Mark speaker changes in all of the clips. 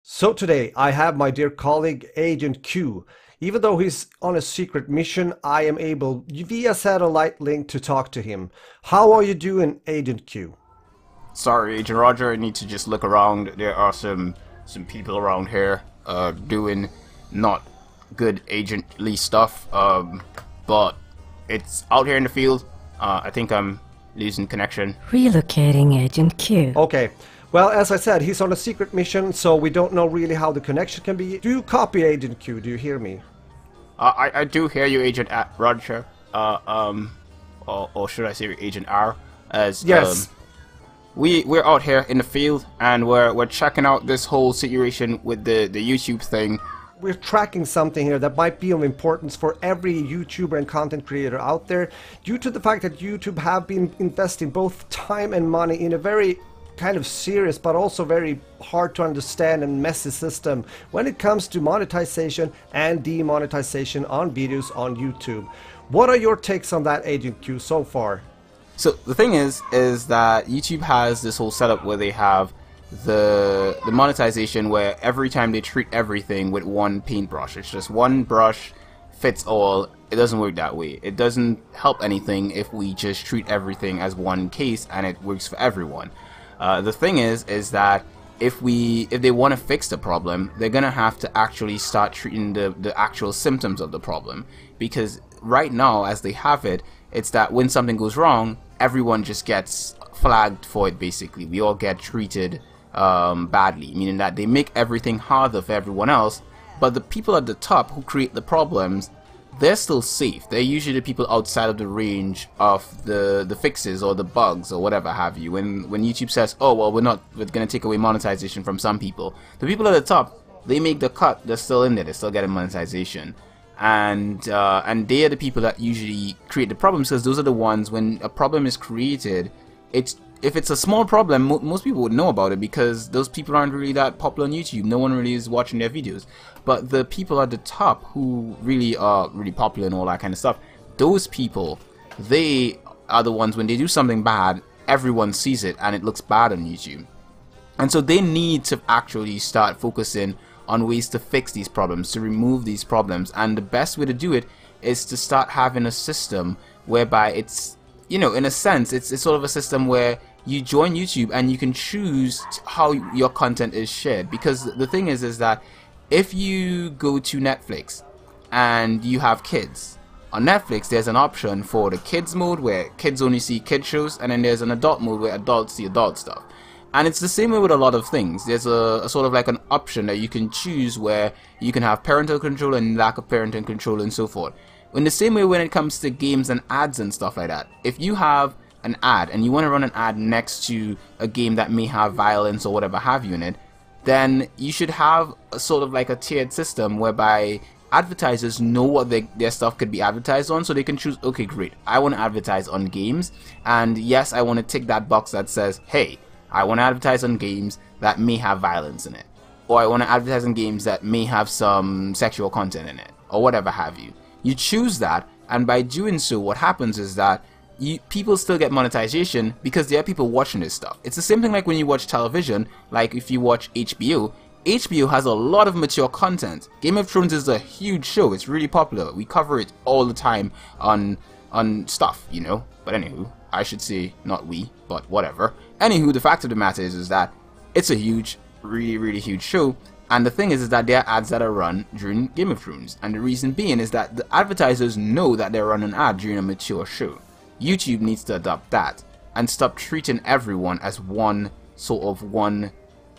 Speaker 1: So today I have my dear colleague Agent Q. Even though he's on a secret mission, I am able via satellite link to talk to him. How are you doing, Agent Q?
Speaker 2: Sorry, Agent Roger, I need to just look around. There are some people around here doing not good agently stuff, but it's out here in the field. I think I'm losing connection.
Speaker 3: Relocating Agent Q.
Speaker 1: Okay. Well, as I said, he's on a secret mission, so we don't know really how the connection can be. Do you copy, Agent Q? Do you hear me?
Speaker 2: I do hear you, Agent Roger. Or should I say Agent R? As
Speaker 1: yes.
Speaker 2: We're out here in the field, and we're checking out this whole situation with the YouTube thing.
Speaker 1: We're tracking something here that might be of importance for every YouTuber and content creator out there, due to the fact that YouTube have been investing both time and money in a very kind of serious but also very hard to understand and messy system when it comes to monetization and demonetization on videos on YouTube. What are your takes on that, Agent Q, so far?
Speaker 2: So the thing is that YouTube has this whole setup where they have the monetization where every time they treat everything with one paintbrush. It's just one brush fits all. It doesn't work that way. It doesn't help anything if we just treat everything as one case and it works for everyone. The thing is that if they want to fix the problem, they're gonna have to actually start treating the actual symptoms of the problem, because right now, as they have it, it's that when something goes wrong, everyone just gets flagged for it. Basically, we all get treated badly, meaning that they make everything harder for everyone else, but the people at the top who create the problems, they're still safe. They're usually the people outside of the range of the fixes or the bugs or whatever have you. When YouTube says, oh well, we're gonna take away monetization from some people, the people at the top, they make the cut. They're still in there. They're still getting monetization, and they are the people that usually create the problems, because those are the ones, when a problem is created, if it's a small problem, most people would know about it, because those people aren't really that popular on YouTube. No one really is watching their videos. But the people at the top who really are really popular and all that kind of stuff, those people, they are the ones, when they do something bad, everyone sees it and it looks bad on YouTube. And so they need to actually start focusing on ways to fix these problems, to remove these problems. And the best way to do it is to start having a system whereby it's, you know, in a sense, it's sort of a system where you join YouTube and you can choose how your content is shared. Because the thing is that if you go to Netflix and you have kids, on Netflix there's an option for the kids mode where kids only see kid shows, and then there's an adult mode where adults see adult stuff. And it's the same way with a lot of things. There's a sort of like an option that you can choose where you can have parental control and lack of parental control and so forth. In the same way, when it comes to games and ads and stuff like that, if you have an ad and you want to run an ad next to a game that may have violence or whatever have you in it, then you should have a sort of like a tiered system whereby advertisers know what their stuff could be advertised on, so they can choose, okay, great, I want to advertise on games, and yes, I want to tick that box that says, hey, I want to advertise on games that may have violence in it, or I want to advertise on games that may have some sexual content in it, or whatever have you. You choose that, and by doing so, what happens is that people still get monetization because there are people watching this stuff. It's the same thing like when you watch television, like if you watch HBO. HBO has a lot of mature content. Game of Thrones is a huge show. It's really popular. We cover it all the time on stuff, you know. But anywho, I should say not we, but whatever. Anywho, the fact of the matter is that it's a huge, really huge show. And the thing is that there are ads that are run during Game of Thrones. And the reason being is that the advertisers know that they're running an ad during a mature show. YouTube needs to adopt that and stop treating everyone as one sort of one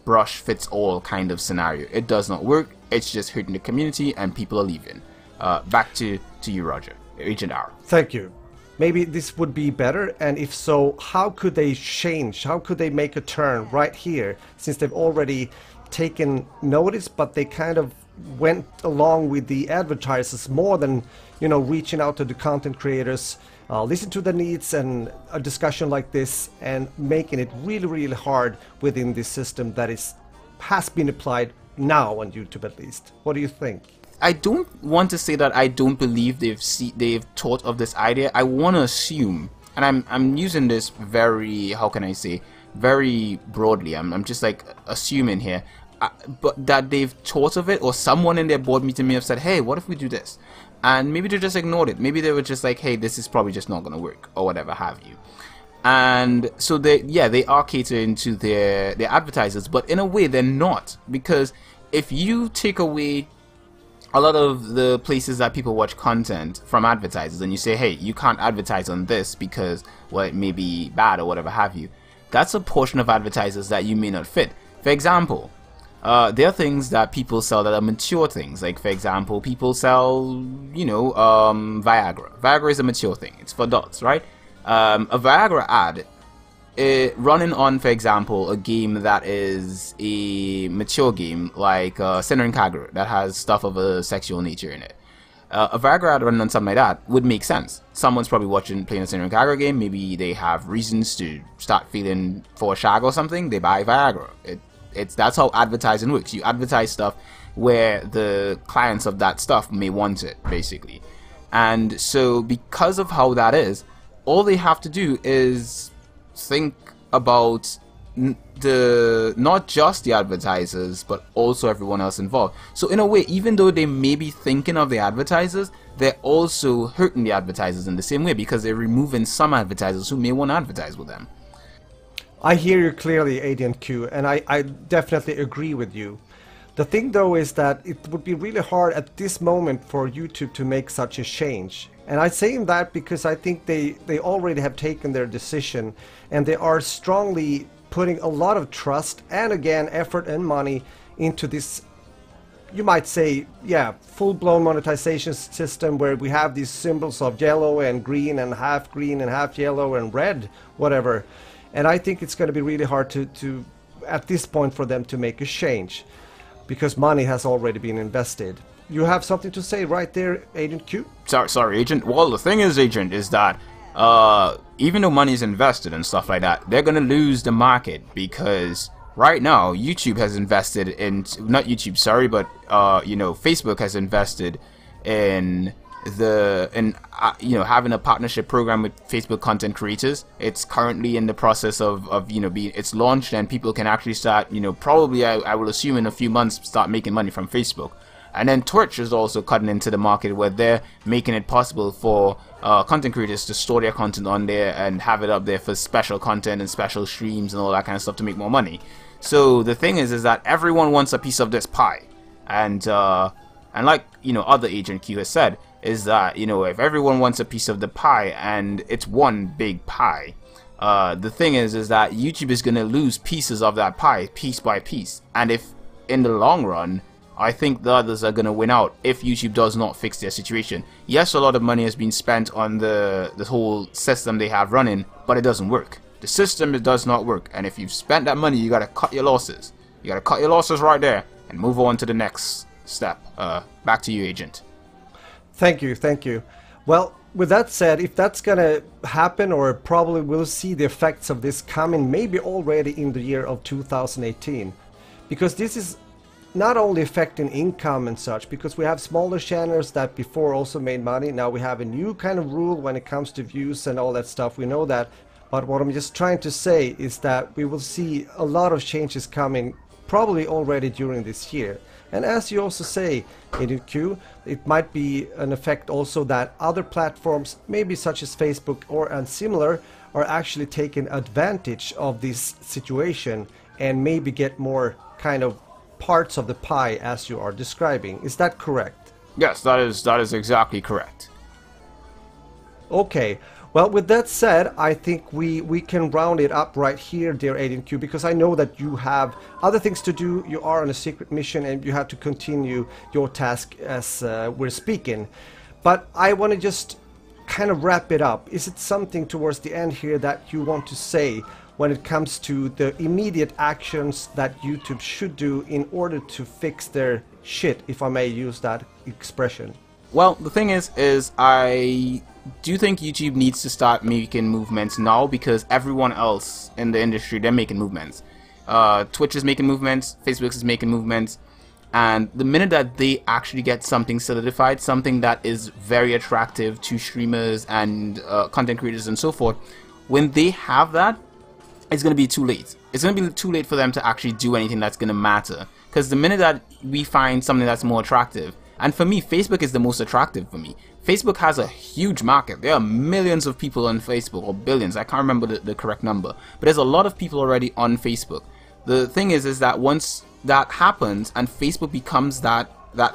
Speaker 2: brush fits all kind of scenario. It does not work. It's just hurting the community and people are leaving. Back to you, Roger. Agent R.
Speaker 1: Thank you. Maybe this would be better, and if so, how could they change? How could they make a turn right here, since they've already taken notice, but they kind of went along with the advertisers more than, you know, reaching out to the content creators, listen to the needs, and a discussion like this, and making it really hard within this system that has been applied now on YouTube at least. What do you think?
Speaker 2: I don't want to say that I don't believe they've thought of this idea. I want to assume, and I'm using this very, how can I say, very broadly. I'm just like assuming here. but that they've thought of it, or someone in their board meeting may have said, hey, what if we do this? And maybe they just ignored it. Maybe they were just like, hey, this is probably just not going to work, or whatever have you. And so they are catering to their advertisers, but in a way they're not, because if you take away a lot of the places that people watch content from advertisers and you say, hey, you can't advertise on this because, well, it may be bad or whatever have you, that's a portion of advertisers that you may not fit. For example, there are things that people sell that are mature things. Like, for example, people sell, you know, Viagra. Viagra is a mature thing. It's for adults, right? A Viagra ad running on, for example, a game that is a mature game like Senran Kagura that has stuff of a sexual nature in it. A Viagra ad running on something like that would make sense. Someone's probably playing a Senran Kagura game. Maybe they have reasons to start feeling for a shag or something. They buy Viagra. That's how advertising works. You advertise stuff where the clients of that stuff may want it, basically. And so because of how that is, all they have to do is think about not just the advertisers, but also everyone else involved. So in a way, even though they may be thinking of the advertisers, they're also hurting the advertisers in the same way, because they're removing some advertisers who may want to advertise with them.
Speaker 1: I hear you clearly, Agent Q, and I definitely agree with you. The thing though is that it would be really hard at this moment for YouTube to make such a change. And I'm saying that because I think they already have taken their decision, and they are strongly putting a lot of trust and, again, effort and money into this, you might say, yeah, full-blown monetization system where we have these symbols of yellow and green and half yellow and red, whatever. And I think it's going to be really hard to at this point for them to make a change, because money has already been invested. You have something to say right there, Agent Q?
Speaker 2: Sorry, Agent. Well, the thing is, Agent, is that even though money is invested and stuff like that, they're going to lose the market, because right now YouTube has invested in, not YouTube, sorry, but you know, Facebook has invested in you know, having a partnership program with Facebook content creators. It's currently in the process of you know, it's launched, and people can actually start, you know, probably I will assume in a few months start making money from Facebook. And then Twitch is also cutting into the market, where they're making it possible for content creators to store their content on there and have it up there for special content and special streams and all that kind of stuff to make more money. So the thing is that everyone wants a piece of this pie, and like, you know, other Agent Q has said, is that, you know, if everyone wants a piece of the pie and it's one big pie, the thing is that YouTube is going to lose pieces of that pie piece by piece. And if in the long run, I think the others are going to win out if YouTube does not fix their situation. Yes, a lot of money has been spent on the whole system they have running, but it doesn't work. The system, it does not work. And if you've spent that money, you got to cut your losses. You got to cut your losses right there and move on to the next step. Back to you, Agent.
Speaker 1: Thank you, thank you. Well, with that said, if that's gonna happen, or probably we'll see the effects of this coming maybe already in the year of 2018, because this is not only affecting income and such, because we have smaller channels that before also made money. Now we have a new kind of rule when it comes to views and all that stuff, we know that. But what I'm just trying to say is that we will see a lot of changes coming probably already during this year. And as you also say, Agent Q, it might be an effect also that other platforms, maybe such as Facebook and similar, are actually taking advantage of this situation and maybe get more kind of parts of the pie as you are describing. Is that correct?
Speaker 2: Yes, that is exactly correct.
Speaker 1: Okay. Well, with that said, I think we can round it up right here, dear Agent Q, because I know that you have other things to do. You are on a secret mission and you have to continue your task as we're speaking. But I want to just kind of wrap it up. Is it something towards the end here that you want to say when it comes to the immediate actions that YouTube should do in order to fix their shit, if I may use that expression?
Speaker 2: Well, the thing is I do think YouTube needs to start making movements now, because everyone else in the industry, they're making movements. Twitch is making movements, Facebook is making movements, and the minute that they actually get something solidified, something that is very attractive to streamers and content creators and so forth, when they have that, it's going to be too late. It's going to be too late for them to actually do anything that's going to matter Because the minute that we find something that's more attractive, and for me, Facebook is the most attractive for me. Facebook has a huge market. There are millions of people on Facebook, or billions. I can't remember the correct number. But there's a lot of people already on Facebook. The thing is that once that happens and Facebook becomes that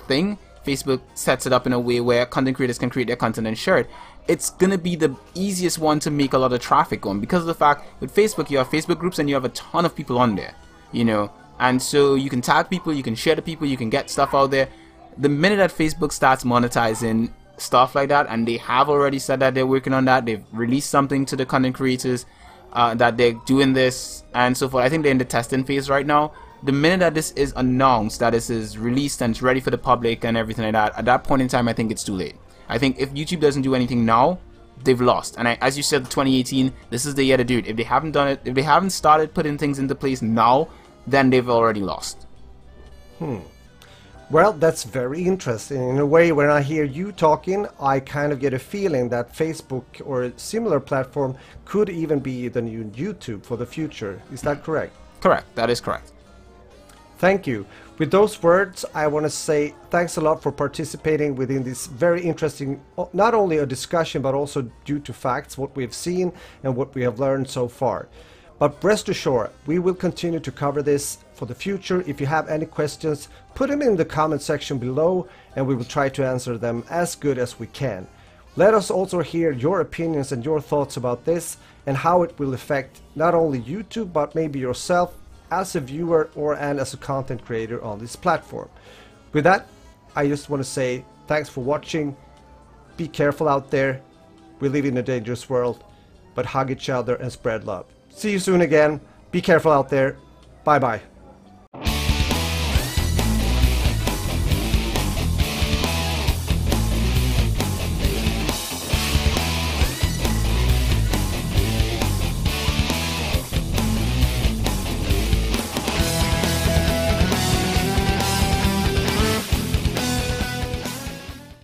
Speaker 2: thing, Facebook sets it up in a way where content creators can create their content and share it, it's gonna be the easiest one to make a lot of traffic on, because of the fact with Facebook you have Facebook groups and you have a ton of people on there, you know, and so you can tag people, you can share to people, you can get stuff out there. The minute that Facebook starts monetizing stuff like that, and they have already said that they're working on that, they've released something to the content creators that they're doing this and so forth. I think they're in the testing phase right now. The minute that this is announced, that this is released and it's ready for the public and everything like that, at that point in time I think it's too late. I think if YouTube doesn't do anything now, they've lost. And as you said, 2018, this is the year to do it. If they haven't done it, if they haven't started putting things into place now, then they've already lost.
Speaker 1: Well, that's very interesting. In a way, when I hear you talking, I kind of get a feeling that Facebook or a similar platform could even be the new YouTube for the future. Is that correct?
Speaker 2: Correct. That is correct.
Speaker 1: Thank you. With those words, I want to say thanks a lot for participating within this very interesting, not only a discussion, but also due to facts, what we have seen and what we have learned so far. But rest assured, we will continue to cover this for the future. If you have any questions, put them in the comment section below and we will try to answer them as good as we can. Let us also hear your opinions and your thoughts about this and how it will affect not only YouTube, but maybe yourself as a viewer and as a content creator on this platform. With that, I just want to say thanks for watching. Be careful out there. We live in a dangerous world, but hug each other and spread love. See you soon again. Be careful out there. Bye bye.